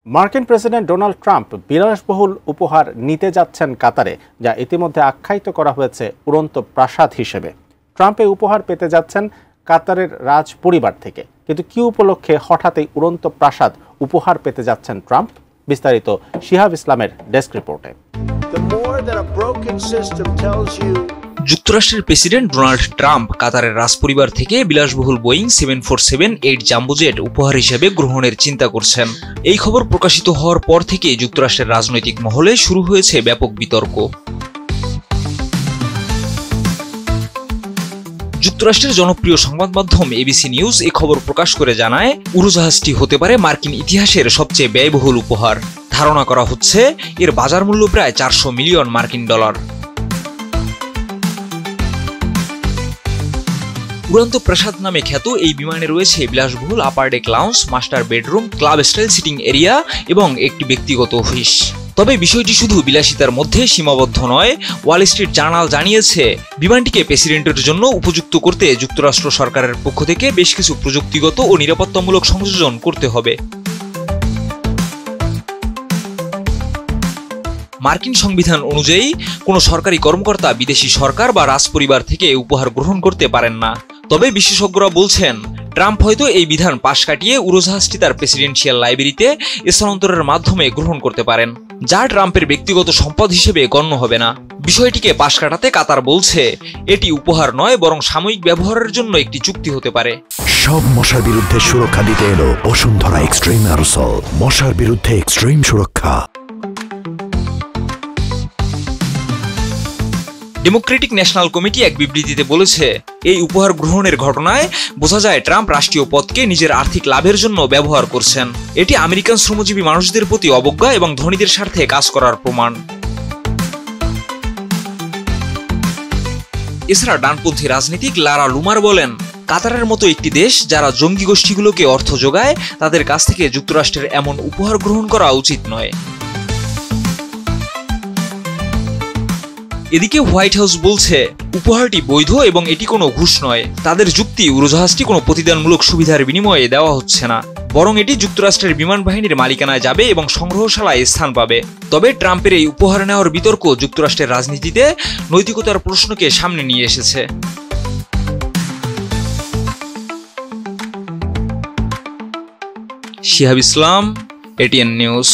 মার্কিন president Donald Trump বিলাসবহুল উপহার নিতে যাচ্ছেন কাতারে, যা ইতিমধ্যে আখ্যায়িত করা হয়েছে উড়ন্ত প্রাসাদ হিসেবে। ট্রাম্প এই উপহার পেতে যাচ্ছেন কাতারের রাজ পরিবার থেকে। কিন্তু কি উপলক্ষে হঠাৎ এই উড়ন্ত প্রাসাদ উপহার পেতে যাচ্ছেন ট্রাম্প? বিস্তারিত শিহাব ইসলামের ডেস্ক রিপোর্টে। যুক্তরাষ্ট্রের প্রেসিডেন্ট ডোনাল্ড ট্রাম্প কাতারের রাজপরিবার থেকে বিলাসবহুল বোয়িং 747-8 জাম্বো জেট উপহার হিসেবে গ্রহণের চিন্তা করছেন। এই খবর প্রকাশিত হওয়ার পর থেকে যুক্তরাষ্ট্রের রাজনৈতিক মহলে শুরু হয়েছে ব্যাপক বিতর্ক। যুক্তরাষ্ট্রের জনপ্রিয় সংবাদ মাধ্যম এবিসি নিউজ এই খবর প্রকাশ করে জানায়, উড়োজাহাজটি হতে পারে মার্কিন ইতিহাসের সবচেয়ে ব্যয়বহুল উপহার। ধারণা করা হচ্ছে এর বাজার মূল্য প্রায় 400 মিলিয়ন মার্কিন ডলার। উড়ন্ত প্রাসাদ নামে খ্যাত এই বিমানে রয়েছে বিলাসবহুল upper deck lounge, master bedroom, club style seating area এবং একটি ব্যক্তিগত অফিস। তবে বিষয়টি শুধু বিলাসিতার মধ্যে সীমাবদ্ধ নয়। ওয়াল স্ট্রিট জার্নাল জানিয়েছে, বিমানটিকে প্রেসিডেন্টের জন্য উপযুক্ত করতে যুক্তরাষ্ট্র সরকারের পক্ষ থেকে বেশ কিছু প্রযুক্তিগত ও নিরাপত্তামূলক সংযোজন করতে হবে। মার্কিন সংবিধান অনুযায়ী কোনো সরকারি কর্মকর্তা বিদেশি সরকার বা রাজপরিবার থেকে উপহার গ্রহণ করতে পারেন না। তবে বিশেষজ্ঞরা বলছেন, ট্রাম্প হয়তো এই বিধান পাশ কাটিয়ে উড়োজাহাজটি তার প্রেসিডেন্সিয়াল লাইব্রেরিতে স্থানান্তরের মাধ্যমে গ্রহণ করতে পারেন, যা ট্রাম্পের ব্যক্তিগত সম্পদ হিসেবে গণ্য হবে না। বিষয়টিকে পাশ কাটাতে কাতার বলছে, এটি উপহার নয় বরং সাময়িক ব্যবহারের জন্য একটি চুক্তি হতে পারে। সব মশার বিরুদ্ধে সুরক্ষা দিতে এলো বসুন্ধরা এক্সট্রিম অ্যারোসল, মশার বিরুদ্ধে এক্সট্রিম সুরক্ষা। ডেমোক্রেটিক ন্যাশনাল কমিটি এক বিবৃতিতে বলেছে, এই উপহার গ্রহণের ঘটনায় বোঝা যায় ট্রাম্প রাষ্ট্রীয় পদকে নিজের আর্থিক লাভের জন্য ব্যবহার করছেন। এটি আমেরিকান শ্রমজীবী মানুষদের প্রতি অবজ্ঞা এবং ধনীদের স্বার্থে কাজ করার প্রমাণ। এছাড়া ডানপন্থী রাজনীতিক লারা লুমার বলেন, কাতারের মতো একটি দেশ যারা জঙ্গি গোষ্ঠীগুলোকে অর্থ যোগায়, তাদের কাছ থেকে যুক্তরাষ্ট্রের এমন উপহার গ্রহণ করা উচিত নয়। এদিকে হোয়াইট হাউস বলছে, উপহারটি বৈধ এবং এটি কোনো ঘুষ নয়। তাদের যুক্তি, উড়োজাহাজটি কোনো প্রতিদানমূলক সুবিধার বিনিময়ে দেওয়া হচ্ছে না, বরং এটি যুক্তরাষ্ট্রের বিমান বাহিনীর মালিকানায় যাবে এবং সংগ্রহশালায় স্থান পাবে। তবে ট্রাম্পের এই উপহার নেওয়ার বিতর্ক যুক্তরাষ্ট্রের রাজনীতিতে নৈতিকতার প্রশ্নকে সামনে নিয়ে এসেছে। শিহাব ইসলাম, এটিএন নিউজ।